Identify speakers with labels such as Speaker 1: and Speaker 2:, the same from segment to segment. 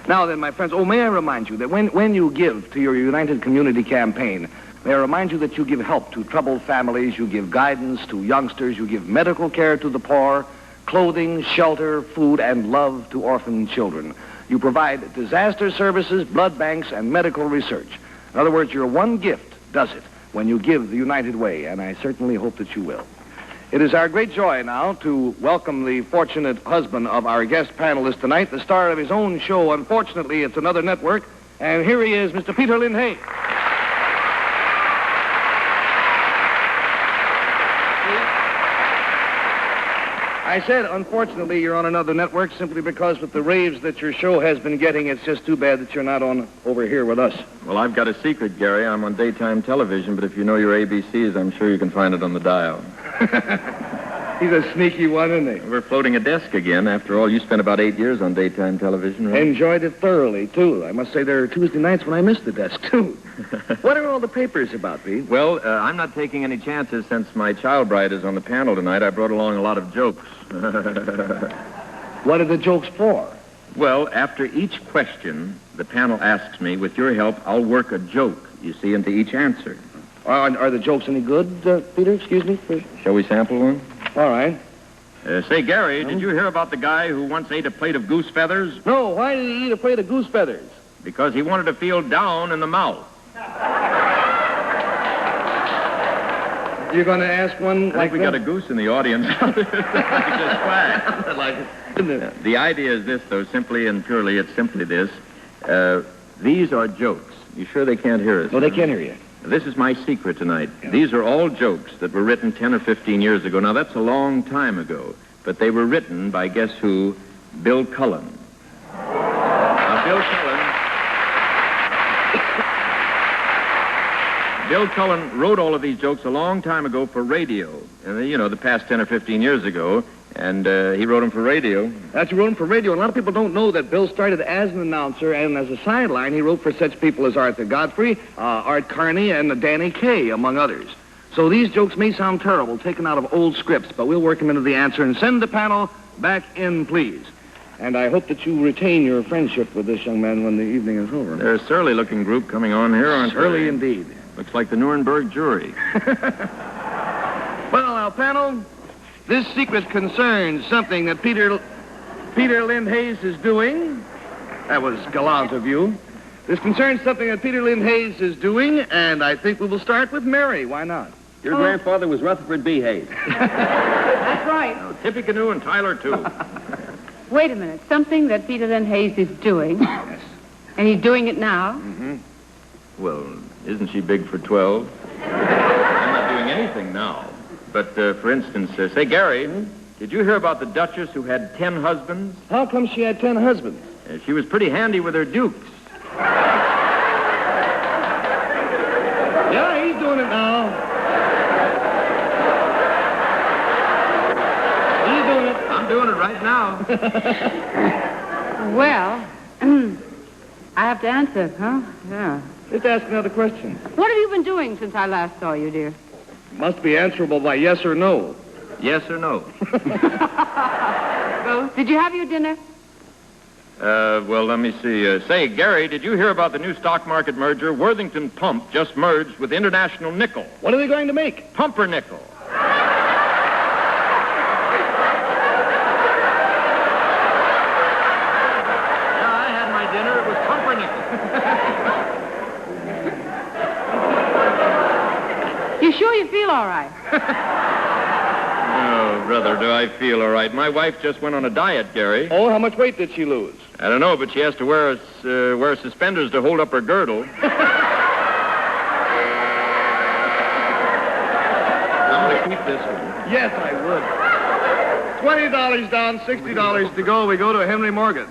Speaker 1: Now then, my friends, may I remind you that when you give to your United Community Campaign, may I remind you that you give help to troubled families, you give guidance to youngsters, you give medical care to the poor, clothing, shelter, food, and love to orphan children. You provide disaster services, blood banks, and medical research. In other words, your one gift does it when you give the United Way, and I certainly hope that you will. It is our great joy now to welcome the fortunate husband of our guest panelist tonight, the star of his own show. Unfortunately, it's another network, and here he is, Mr. Peter Lind Hayes. I said, unfortunately, you're on another network simply because with the raves that your show has been getting, it's just too bad that you're not on over here with us.
Speaker 2: Well, I've got a secret, Gary. I'm on daytime television, but if you know your ABCs, I'm sure you can find it on the dial.
Speaker 1: He's a sneaky one, isn't he?
Speaker 2: We're floating a desk again. After all, you spent about 8 years on daytime television, right?
Speaker 1: Enjoyed it thoroughly, too. I must say there are Tuesday nights when I miss the desk, too. What are all the papers about, Pete?
Speaker 2: Well, I'm not taking any chances since my child bride is on the panel tonight. I brought along a lot of jokes.
Speaker 1: What are the jokes for?
Speaker 2: Well, after each question, the panel asks me, with your help, I'll work a joke, you see, into each answer.
Speaker 1: Are the jokes any good, Peter? Excuse me?
Speaker 2: Shall we sample one?
Speaker 1: All right.
Speaker 2: Say, Gary, did you hear about the guy who once ate a plate of goose feathers?
Speaker 1: No, why did he eat a plate of goose feathers?
Speaker 2: Because he wanted to feel down in the mouth.
Speaker 1: You're going to ask one
Speaker 2: I think we got a goose in the audience. The idea is this, though, simply and purely, it's simply this. These are jokes. You sure they can't hear us?
Speaker 1: No, they can't hear you.
Speaker 2: This is my secret tonight.
Speaker 1: Yeah.
Speaker 2: These are all jokes that were written 10 or 15 years ago. Now, that's a long time ago. But they were written by, guess who? Bill Cullen. Now, Bill Cullen wrote all of these jokes a long time ago for radio. You know, the past 10 or 15 years ago. And he wrote them for radio.
Speaker 1: That's he wrote them for radio. And a lot of people don't know that Bill started as an announcer, and as a sideline, he wrote for such people as Arthur Godfrey, Art Carney, and Danny Kaye, among others. So these jokes may sound terrible, taken out of old scripts, but we'll work them into the answer and send the panel back in, please. And I hope that you retain your friendship with this young man when the evening is over.
Speaker 2: They're a surly-looking group coming on here, aren't they?
Speaker 1: Surly indeed.
Speaker 2: Looks like the Nuremberg jury.
Speaker 1: Well, now, panel, this secret concerns something that Peter Lind Hayes is doing. That was gallant of you. This concerns something that Peter Lind Hayes is doing, and I think we will start with Mary. Why not?
Speaker 3: Your grandfather was Rutherford B. Hayes.
Speaker 4: That's right.
Speaker 2: Tippecanoe and Tyler, too.
Speaker 4: Wait a minute. Something that Peter Lind Hayes is doing.
Speaker 1: Yes.
Speaker 4: And he's doing it now?
Speaker 1: Mm-hmm.
Speaker 2: Well, isn't she big for 12? I'm not doing anything now. But, for instance, say, Gary, did you hear about the Duchess who had 10 husbands?
Speaker 1: How come she had 10 husbands?
Speaker 2: She was pretty handy with her dukes.
Speaker 1: Yeah, he's doing it now. He's doing it.
Speaker 2: I'm doing it right now.
Speaker 4: Well, I have to answer, huh? Yeah.
Speaker 1: Let's ask another question.
Speaker 4: What have you been doing since I last saw you, dear?
Speaker 1: Must be answerable by yes or no.
Speaker 2: Yes or no?
Speaker 4: Both. Did you have your dinner?
Speaker 2: Well, let me see. Say, Gary, did you hear about the new stock market merger? Worthington Pump just merged with International Nickel.
Speaker 1: What are they going to make?
Speaker 2: Pumpernickel. Yeah, I had my dinner. It was pumpernickel.
Speaker 4: You sure you feel all right?
Speaker 2: Oh, brother, do I feel all right. My wife just went on a diet, Gary.
Speaker 1: Oh, how much weight did she lose?
Speaker 2: I don't know, but she has to wear suspenders to hold up her girdle. I'm going to keep this one.
Speaker 1: Yes, I would. $20 down, $60 to go. We go to Henry Morgan.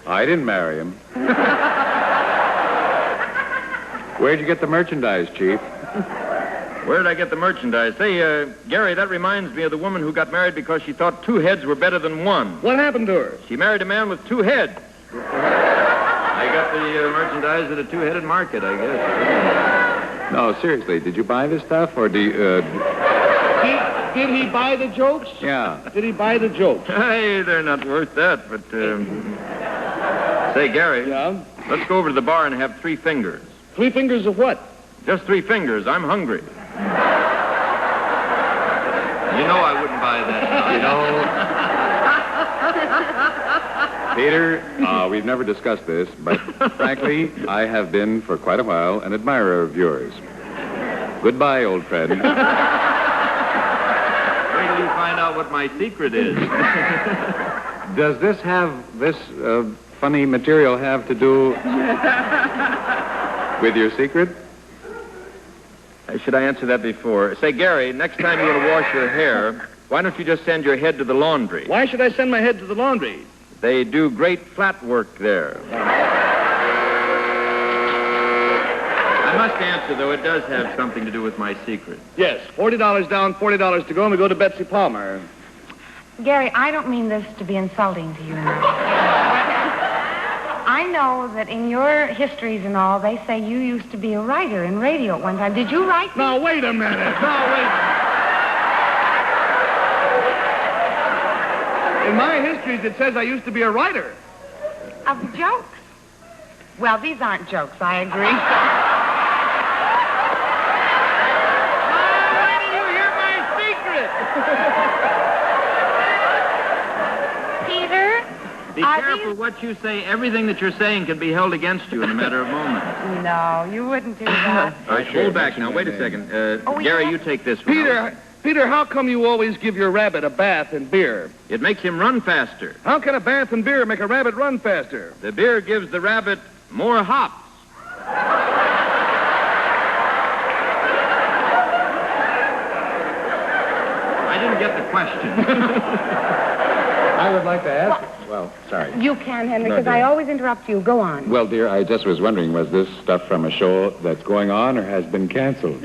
Speaker 3: I didn't marry him. Where'd you get the merchandise, Chief?
Speaker 2: Where did I get the merchandise? Say, Gary, that reminds me of the woman who got married because she thought 2 heads were better than 1.
Speaker 1: What happened to her?
Speaker 2: She married a man with 2 heads. I got the merchandise at a 2-headed market, I guess.
Speaker 3: No, seriously, did you buy this stuff, or do you,
Speaker 1: Did he buy the jokes?
Speaker 3: Yeah.
Speaker 1: Did he buy the jokes?
Speaker 2: Hey, they're not worth that, but, Say, Gary.
Speaker 1: Yeah?
Speaker 2: Let's go over to the bar and have 3 fingers.
Speaker 1: 3 fingers of what?
Speaker 2: Just 3 fingers. I'm hungry. You know I wouldn't buy that.
Speaker 3: Peter, we've never discussed this, but frankly, I have been for quite a while an admirer of yours. Goodbye, old friend.
Speaker 2: Wait till you find out what my secret is.
Speaker 3: Does this funny material have to do with your secret?
Speaker 2: Should I answer that before? Say, Gary, next time you want to wash your hair, why don't you just send your head to the laundry?
Speaker 1: Why should I send my head to the laundry?
Speaker 2: They do great flat work there. I must answer, though, it does have something to do with my secret.
Speaker 1: Yes, $40 down, $40 to go, and we go to Betsy Palmer.
Speaker 5: Gary, I don't mean this to be insulting to you now. I know that in your histories and all, they say you used to be a writer in radio at one time. Did you write?
Speaker 1: Now, wait a minute. In my histories, it says I used to be a writer.
Speaker 5: Of jokes? Well, these aren't jokes, I agree.
Speaker 1: Why did you hear my secret?
Speaker 5: Peter?
Speaker 2: Be careful what you say. Everything that you're saying can be held against you in a matter of moments.
Speaker 5: No, you wouldn't do that.
Speaker 2: All right, hold back now. Wait a second. Gary, you take this one.
Speaker 1: Peter, how come you always give your rabbit a bath in beer?
Speaker 2: It makes him run faster.
Speaker 1: How can a bath in beer make a rabbit run faster?
Speaker 2: The beer gives the rabbit more hops. I didn't get the question.
Speaker 3: I would like to ask... Well, sorry.
Speaker 5: You can, Henry, because I always interrupt you. Go on.
Speaker 3: Well, dear, I just was wondering, was this stuff from a show that's going on or has been canceled?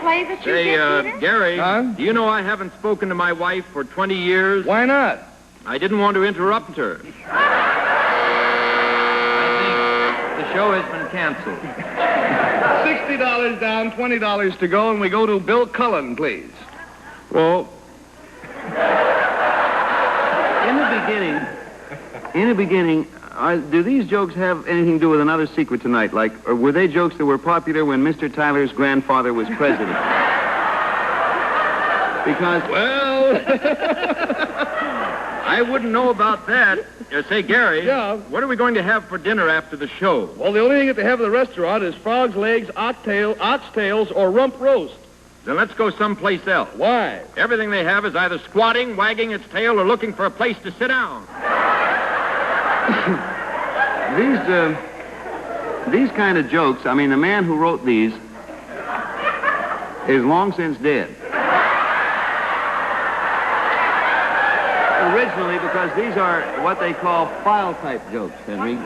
Speaker 5: Play that you
Speaker 2: Say,
Speaker 5: did, Peter?
Speaker 2: Gary,
Speaker 1: Huh?
Speaker 2: do you know I haven't spoken to my wife for 20 years?
Speaker 1: Why not?
Speaker 2: I didn't want to interrupt her. I think the show has been canceled.
Speaker 1: $60 down, $20 to go, and we go to Bill Cullen, please.
Speaker 6: Well, in the beginning, do these jokes have anything to do with another secret tonight? Like, or were they jokes that were popular when Mr. Tyler's grandfather was president? Because...
Speaker 2: Well, I wouldn't know about that. Say, Gary,
Speaker 1: Yeah?
Speaker 2: what are we going to have for dinner after the show?
Speaker 1: Well, the only thing that they have at the restaurant is frog's legs, oxtails, or rump roast.
Speaker 2: Then let's go someplace else.
Speaker 1: Why?
Speaker 2: Everything they have is either squatting, wagging its tail, or looking for a place to sit down.
Speaker 6: These kind of jokes, I mean, the man who wrote these is long since dead. Originally, because these are what they call file-type jokes, Henry.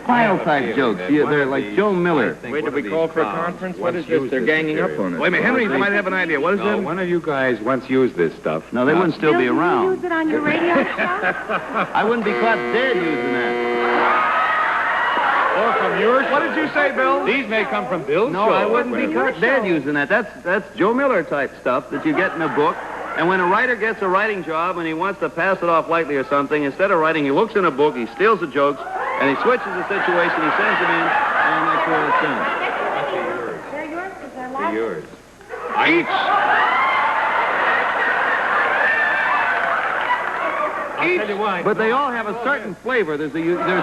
Speaker 6: File-type jokes. Yeah, they're like Joe Miller.
Speaker 2: Wait, did we call for a conference? What is this? They're ganging up on us.
Speaker 1: Wait a minute, Henry, you might have an idea. What is
Speaker 3: No,
Speaker 1: that?
Speaker 3: one of you guys once used this stuff.
Speaker 6: No, they wouldn't still be
Speaker 5: Bill,
Speaker 6: around.
Speaker 5: you use it on your radio show?
Speaker 6: I wouldn't be caught dead using that.
Speaker 1: Or from yours? What did you say, Bill?
Speaker 3: These may come from Bill's
Speaker 6: No,
Speaker 3: show.
Speaker 6: I wouldn't be caught dead using that. That's Joe Miller type stuff that you get in a book. And when a writer gets a writing job and he wants to pass it off lightly or something, instead of writing, he looks in a book, he steals the jokes, and he switches the situation, he sends them in, and that's where it's done.
Speaker 5: They're yours because they're loud.
Speaker 3: Yours. I'll tell you why.
Speaker 6: But they all have a certain flavor. There's a human...
Speaker 3: No, I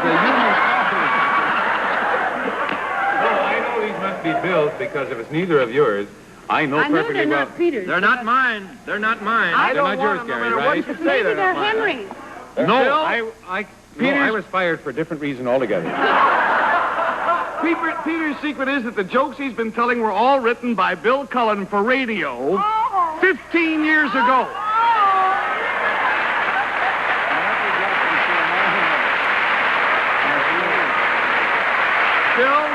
Speaker 3: know these must be Bill's because if it's neither of yours, I know perfectly well.
Speaker 4: Peter's.
Speaker 2: They're not mine. They're not mine.
Speaker 3: They're not yours, Gary, right?
Speaker 4: Maybe they're Henry's.
Speaker 3: No, I was fired for a different reason altogether.
Speaker 1: Peter's secret is that the jokes he's been telling were all written by Bill Cullen for radio 15 years ago. Bill,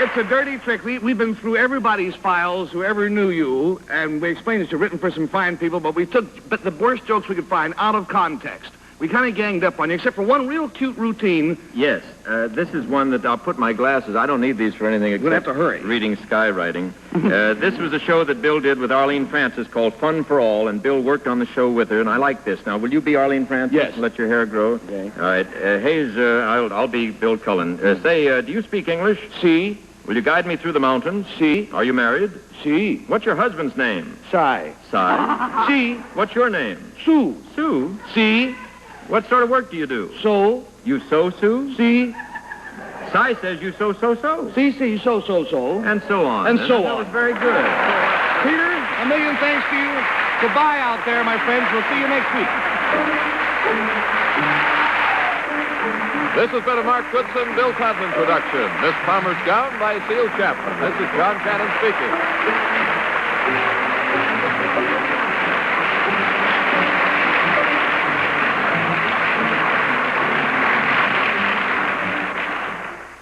Speaker 1: it's a dirty trick. We've been through everybody's files who ever knew you, and we explained that you're written for some fine people, but we took the worst jokes we could find out of context. We kind of ganged up on you, except for one real cute routine.
Speaker 2: Yes. This is one that I'll put my glasses. I don't need these for anything except
Speaker 1: We'll have to hurry.
Speaker 2: reading skywriting. This was a show that Bill did with Arlene Francis called Fun for All, and Bill worked on the show with her, and I like this. Now, will you be Arlene Francis?
Speaker 1: Yes.
Speaker 2: Let your hair grow?
Speaker 1: Okay.
Speaker 2: All right. Hayes, I'll be Bill Cullen. Do you speak English?
Speaker 1: Si.
Speaker 2: Will you guide me through the mountains?
Speaker 1: Si.
Speaker 2: Are you married?
Speaker 1: Si.
Speaker 2: What's your husband's name?
Speaker 1: Sai.
Speaker 2: Si.
Speaker 1: Si.
Speaker 2: What's your name?
Speaker 1: Sue.
Speaker 2: Sue.
Speaker 1: Si.
Speaker 2: What sort of work do you do?
Speaker 1: So.
Speaker 2: You sew, Sue?
Speaker 1: Si.
Speaker 2: Si says you sew, so.
Speaker 1: Si, si, so.
Speaker 2: And so on.
Speaker 1: And so
Speaker 2: That
Speaker 1: on.
Speaker 2: was very good.
Speaker 1: Peter, a million thanks to you. Goodbye out there, my friends. We'll see you next week.
Speaker 3: This has been a Mark Goodson, Bill Codman production. Miss Palmer's Gown by Seal Chapman. This is John Cannon speaking.